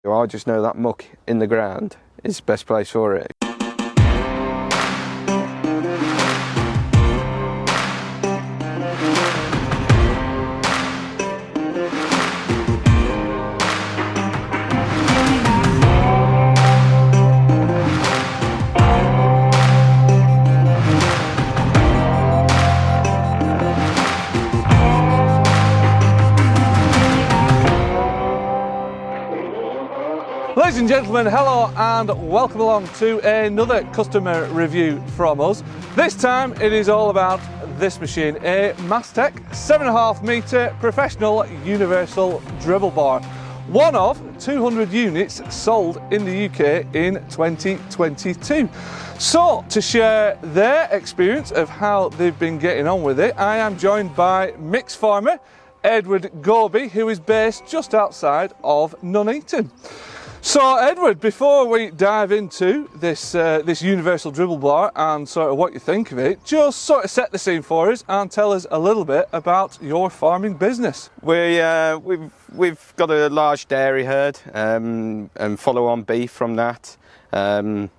I just know that muck in the ground is the best place for it. Ladies and gentlemen, hello and welcome along to another customer review from us. This time it is all about this machine, a Mastek 7.5m Professional Universal Dribble Bar. One of 200 units sold in the UK in 2022. So, to share their experience of how they've been getting on with it, I am joined by mix farmer Edward Goadby, who is based just outside of Nuneaton. So Edward, before we dive into this universal dribble bar and sort of what you think of it, just sort of set the scene for us and tell us a little bit about your farming business. We've got a large dairy herd and follow-on beef from that, and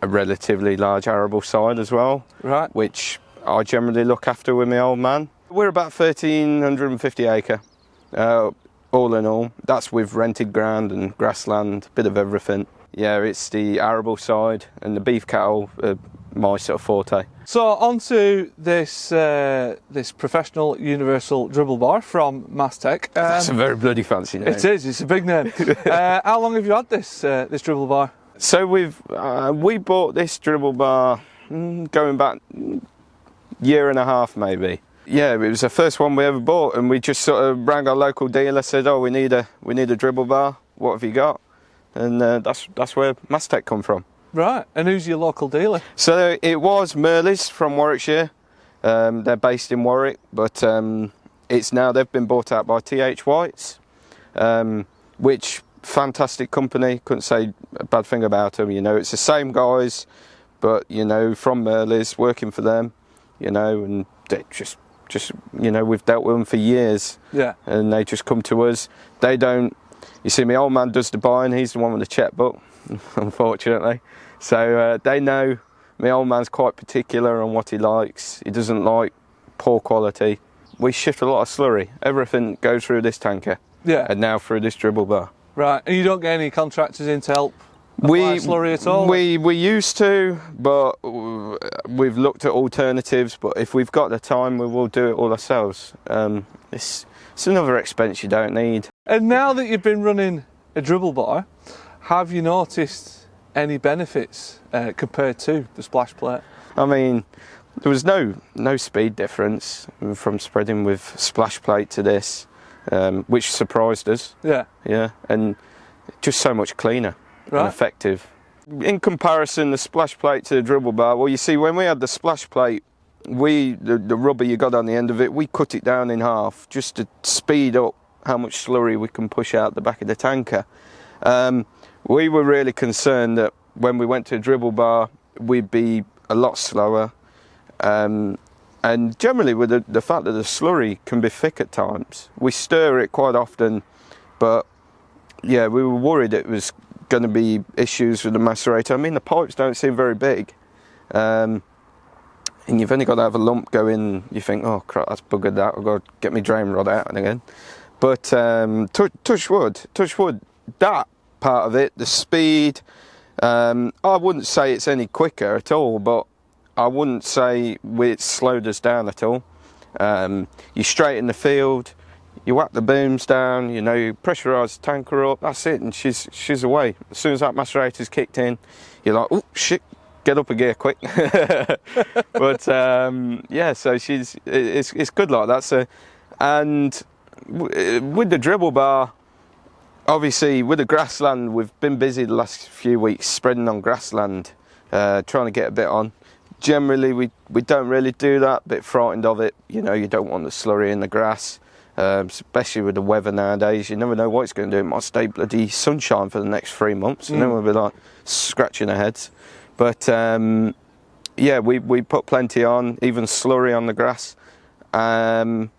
a relatively large arable side as well, Right. which I generally look after with my old man. We're about 1,350 acre. All in all, that's with rented ground and grassland, bit of everything. Yeah, it's the arable side and the beef cattle are my sort of forte. So onto this Professional Universal Dribble Bar from Mastek. That's a very bloody fancy name. It is, it's a big name. How long have you had this dribble bar? So we bought this dribble bar going back year and a half maybe. Yeah, it was the first one we ever bought, and we just sort of rang our local dealer, said, "Oh, we need a dribble bar. What have you got?" And that's where Mastek come from. Right, and who's your local dealer? So it was Merleys from Warwickshire. They're based in Warwick, but it's now they've been bought out by TH White's, which fantastic company. Couldn't say a bad thing about them. You know, it's the same guys, but you know, from Merleys working for them. You know, and they just you know, we've dealt with them for years. Yeah. And they just come to us. They don't. You see, my old man does the buying. He's the one with the checkbook, unfortunately. So they know my old man's quite particular on what he likes. He doesn't like poor quality. We shift a lot of slurry. Everything goes through this tanker. Yeah. And now through this dribble bar. Right, and you don't get any contractors in to help apply slurry at all? We used to, but we've looked at alternatives. But if we've got the time, we will do it all ourselves. It's another expense you don't need. And now that you've been running a dribble bar, have you noticed any benefits compared to the splash plate? I mean, there was no speed difference from spreading with splash plate to this, which surprised us. Yeah. Yeah, and just so much cleaner. Right. And effective. In comparison, the splash plate to the dribble bar, well, you see, when we had the splash plate, the rubber you got on the end of it, we cut it down in half just to speed up how much slurry we can push out the back of the tanker. We were really concerned that when we went to a dribble bar, we'd be a lot slower. And generally, with the fact that the slurry can be thick at times, we stir it quite often, but yeah, we were worried it was going to be issues with the macerator. I mean, the pipes don't seem very big, and you've only got to have a lump go in. You think, oh crap, that's buggered that. I've got to get my drain rod out again. But touch wood, that part of it, the speed, I wouldn't say it's any quicker at all, but I wouldn't say it's slowed us down at all. You straighten the field, you whack the booms down, you know, you pressurise the tanker up, that's it, and she's away. As soon as that macerator's kicked in, you're like, oh shit, get up a gear quick. But yeah, so it's good like that. So, and with the dribble bar, obviously with the grassland, we've been busy the last few weeks spreading on grassland, trying to get a bit on. Generally, we don't really do that, a bit frightened of it. You know, you don't want the slurry in the grass. Especially with the weather nowadays, you never know what it's going to do. It might stay bloody sunshine for the next 3 months, and then we'll be like scratching our heads. But yeah, we put plenty on, even slurry on the grass, and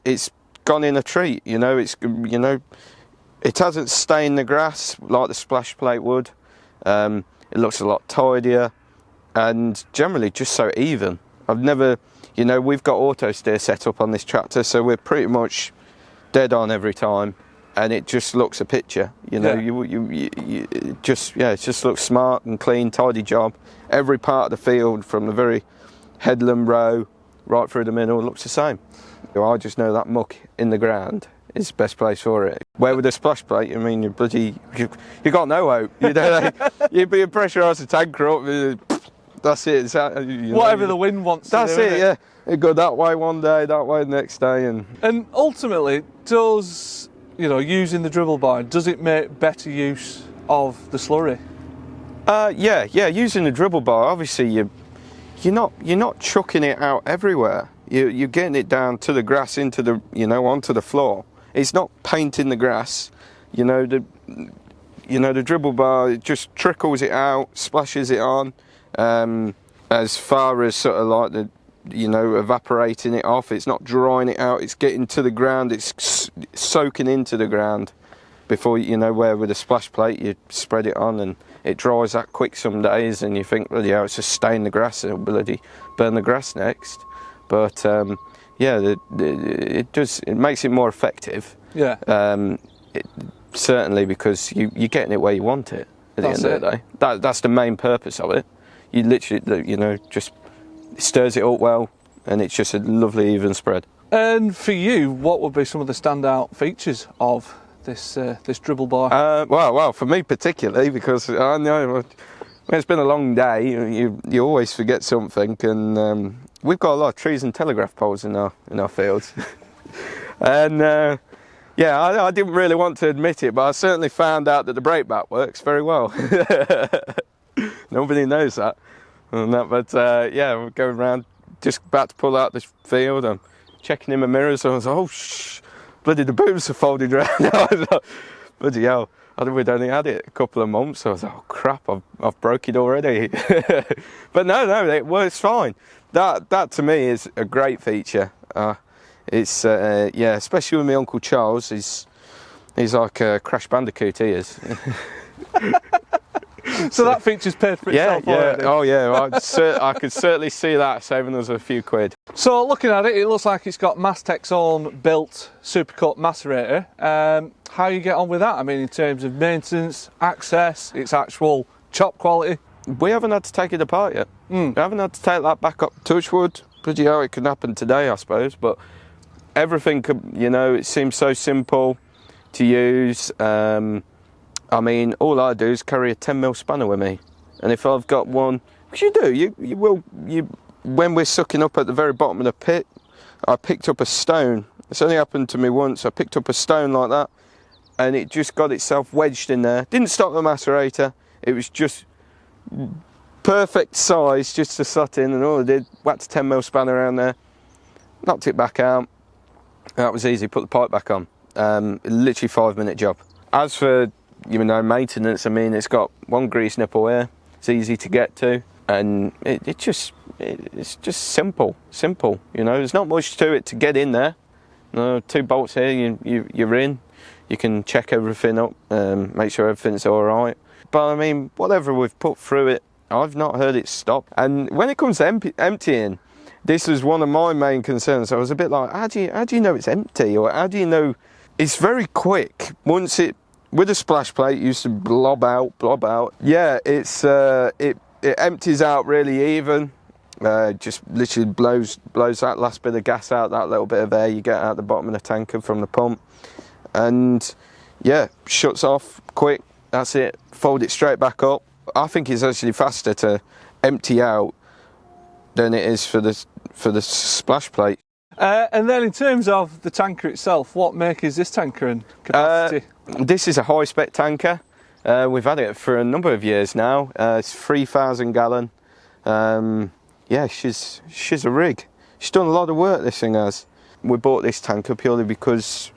it's gone in a treat. You know, It hasn't stained the grass like the splash plate would. It looks a lot tidier and generally just so even. I've never, you know, we've got auto steer set up on this tractor, so we're pretty much dead on every time, and it just looks a picture. You know, it just looks smart and clean, tidy job. Every part of the field, from the very headland row right through the middle, looks the same. I just know that muck in the ground is the best place for it. Where with a splash plate, I mean, you got no hope. You know, you'd be a pressurised tanker up. That's it. Whatever the wind wants. That's to do, it. Yeah, it go that way one day, that way the next day, and ultimately, does, you know, using the dribble bar, does it make better use of the slurry? Yeah. Using the dribble bar, obviously you're not chucking it out everywhere. You're getting it down to the grass, into the, you know, onto the floor. It's not painting the grass. You know, the dribble bar, it just trickles it out, splashes it on. As far as sort of like the, you know, evaporating it off, it's not drying it out, it's getting to the ground, it's soaking into the ground before, you know, where with a splash plate you spread it on and it dries that quick some days and you think, bloody hell, it's just staying the grass, it'll bloody burn the grass next. But yeah, it makes it more effective. Yeah. Certainly, because you're getting it where you want it at the end of the day. That's the main purpose of it. You literally, you know, just stirs it up well, and it's just a lovely even spread. And for you, what would be some of the standout features of this dribble bar? Well, for me particularly, because I know when it's been a long day, you always forget something, and we've got a lot of trees and telegraph poles in our fields, and yeah, I didn't really want to admit it, but I certainly found out that the brake back works very well. Nobody knows that. But yeah, we're going around, just about to pull out the field. I'm checking in my mirrors, and I was like, oh, bloody, the booms are folded around. I was like, bloody hell, we'd only had it a couple of months. I was like, oh crap, I've broke it already. But no, it works fine. That to me is a great feature. It's yeah, especially with my Uncle Charles. He's like a Crash Bandicoot, he is. So that feature's paid for itself already. Oh yeah, I could certainly see that saving us a few quid. So looking at it, it looks like it's got Mastek's own built supercut macerator. How you get on with that? I mean, in terms of maintenance, access, its actual chop quality? We haven't had to take it apart yet. We haven't had to take that back up. Touch wood. Bloody hell, it could happen today, I suppose. But everything, you know, it seems so simple to use. I mean, all I do is carry a 10mm spanner with me, and if I've got one, which you do, when we're sucking up at the very bottom of the pit, I picked up a stone. It's only happened to me once. I picked up a stone like that, and it just got itself wedged in there. Didn't stop the macerator. It was just perfect size just to slot in, and all I did, whacked a 10mm spanner around there, knocked it back out. That was easy. Put the pipe back on. Literally 5-minute job. As for, you know, maintenance, I mean, it's got one grease nipple here. It's easy to get to, and it's just simple. You know, there's not much to it to get in there. You know, 2 bolts here, you're in. You can check everything up, make sure everything's all right. But I mean, whatever we've put through it, I've not heard it stop. And when it comes to emptying, this was one of my main concerns. I was a bit like, how do you know it's empty, or how do you know? It's very quick. Once it, with a splash plate, used to blob out. Yeah, it empties out really even. Just literally blows that last bit of gas out, that little bit of air you get out the bottom of the tanker from the pump, and yeah, shuts off quick. That's it. Fold it straight back up. I think it's actually faster to empty out than it is for the splash plate. And then in terms of the tanker itself, what make is this tanker and capacity? This is a high spec tanker. We've had it for a number of years now. It's 3,000 gallon. Yeah, she's a rig. She's done a lot of work, this thing has. We bought this tanker purely because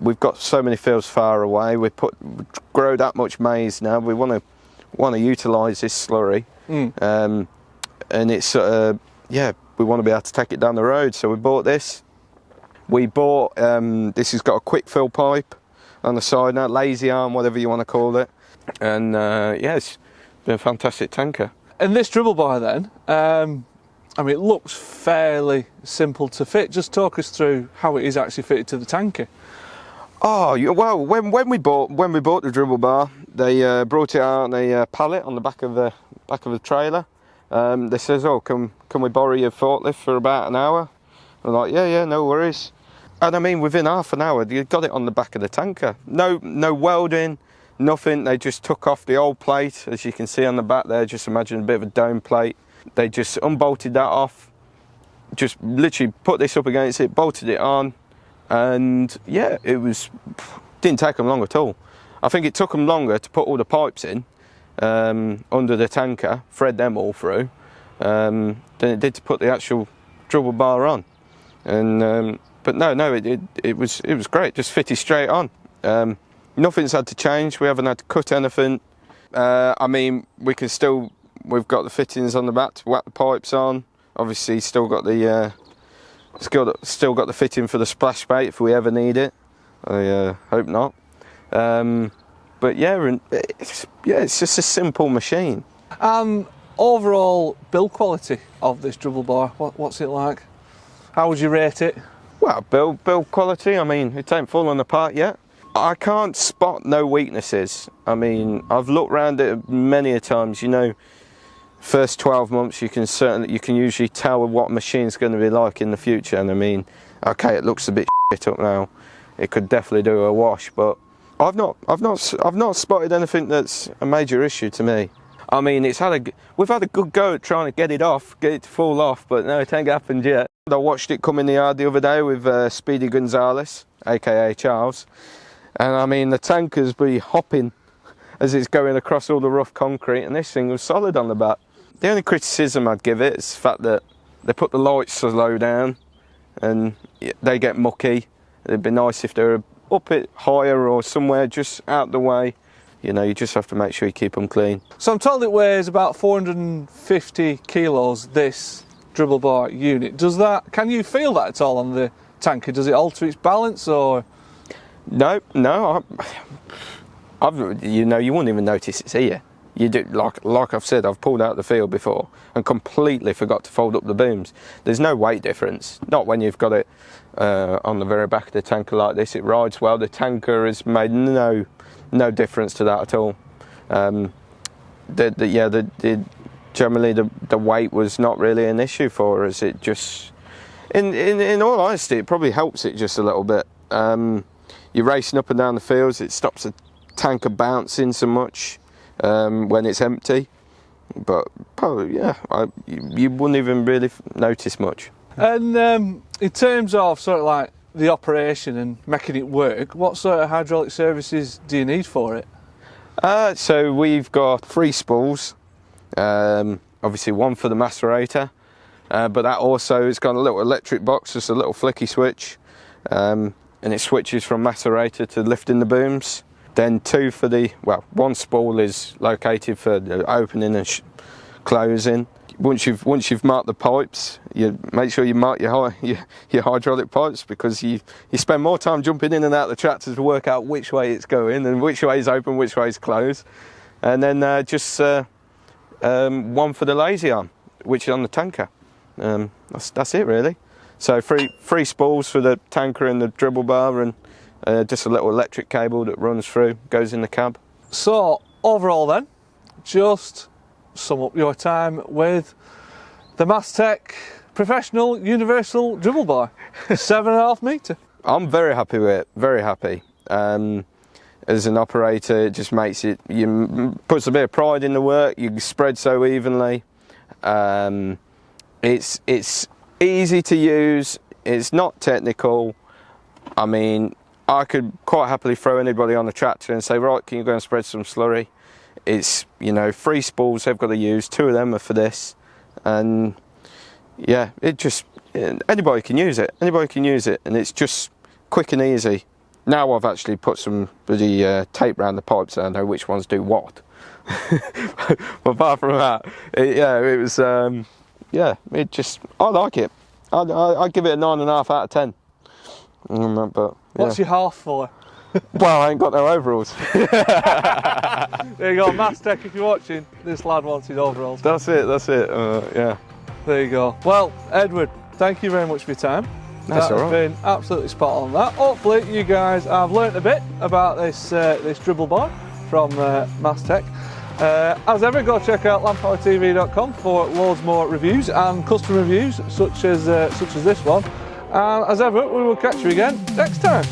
we've got so many fields far away. We grow that much maize now. We want to utilise this slurry, and it's yeah, we want to be able to take it down the road. So we bought this. We bought this has got a quick fill pipe on the side now, lazy arm, whatever you want to call it. And yeah, it's been a fantastic tanker. And this dribble bar then, I mean, it looks fairly simple to fit. Just talk us through how it is actually fitted to the tanker. Oh well, when we bought the dribble bar, they brought it out on a pallet on the back of the trailer. They says, "Oh, can we borrow your forklift for about an hour?" I'm like, "Yeah, no worries." And I mean, within half an hour, you got it on the back of the tanker. No welding, nothing. They just took off the old plate, as you can see on the back there. Just imagine a bit of a dome plate. They just unbolted that off. Just literally put this up against it, bolted it on. And yeah, didn't take them long at all. I think it took them longer to put all the pipes in under the tanker, thread them all through, than it did to put the actual dribble bar on. And but no, it was great. Just fitted straight on. Nothing's had to change. We haven't had to cut anything. I mean, we've got the fittings on the back to whack the pipes on. Obviously, still got the fitting for the splash plate if we ever need it. I hope not. But yeah, it's just a simple machine. Overall build quality of this dribble bar, what's it like? How would you rate it? Well, build quality, I mean, it ain't fallen apart yet. I can't spot no weaknesses. I mean, I've looked around it many a times, you know. First 12 months you can usually tell what a machine's going to be like in the future. And I mean, okay, it looks a bit shit up now, it could definitely do a wash, but I've not spotted anything that's a major issue to me. I mean, we've had a good go at trying to get it to fall off, but no, it ain't happened yet. I watched it come in the yard the other day with Speedy Gonzalez, aka Charles, and I mean, the tankers be hopping as it's going across all the rough concrete, and this thing was solid on the back. The only criticism I'd give it is the fact that they put the lights so low down and they get mucky. It'd be nice if they were up it higher or somewhere just out the way. You know, you just have to make sure you keep them clean. So I'm told it weighs about 450 kilos, this dribble bar unit. Can you feel that at all on the tanker? Does it alter its balance or? No, you know, you wouldn't even notice it's here. You do, like I've said, I've pulled out the field before and completely forgot to fold up the booms. There's no weight difference, not when you've got it on the very back of the tanker like this. It rides well. The tanker has made no difference to that at all. Generally the weight was not really an issue for us. It just, in all honesty, it probably helps it just a little bit. You're racing up and down the fields, it stops the tanker bouncing so much when it's empty, but probably, yeah, you wouldn't even really notice much. And in terms of sort of like the operation and making it work, what sort of hydraulic services do you need for it? So we've got 3 spools, obviously one for the macerator, but that also has got a little electric box, just a little flicky switch, and it switches from macerator to lifting the booms. Then 2 for one spool is located for the opening and closing. Once you've marked the pipes, you make sure you mark your hydraulic pipes, because you spend more time jumping in and out of the tractor to work out which way it's going and which way is open, which way is closed. And then just one for the lazy arm, which is on the tanker. That's it really. So three spools for the tanker and the dribble bar, and just a little electric cable that runs through, goes in the cab. So overall then, just sum up your time with the Mastek Professional Universal Dribble Bar, 7.5 m. I'm very happy with it, very happy. As an operator, it just makes it, puts a bit of pride in the work. You spread so evenly. It's easy to use, it's not technical. I mean, I could quite happily throw anybody on the tractor and say, right, can you go and spread some slurry? It's, 3 spools they've got to use, 2 of them are for this, and yeah, anybody can use it, and it's just quick and easy. Now I've actually put some bloody tape around the pipes so I know which ones do what. But apart from that, I like it. I'd give it a 9.5 out of 10. But, yeah. What's your half for? Well, I ain't got no overalls. There you go, Mastek, if you're watching, this lad wants his overalls. That's it, yeah. There you go. Well, Edward, thank you very much for your time. That's all right. Been absolutely spot on that. Hopefully you guys have learnt a bit about this this dribble bar from Mastek. As ever, go check out landpowertv.com for loads more reviews and custom reviews such as this one. And as ever, we will catch you again next time.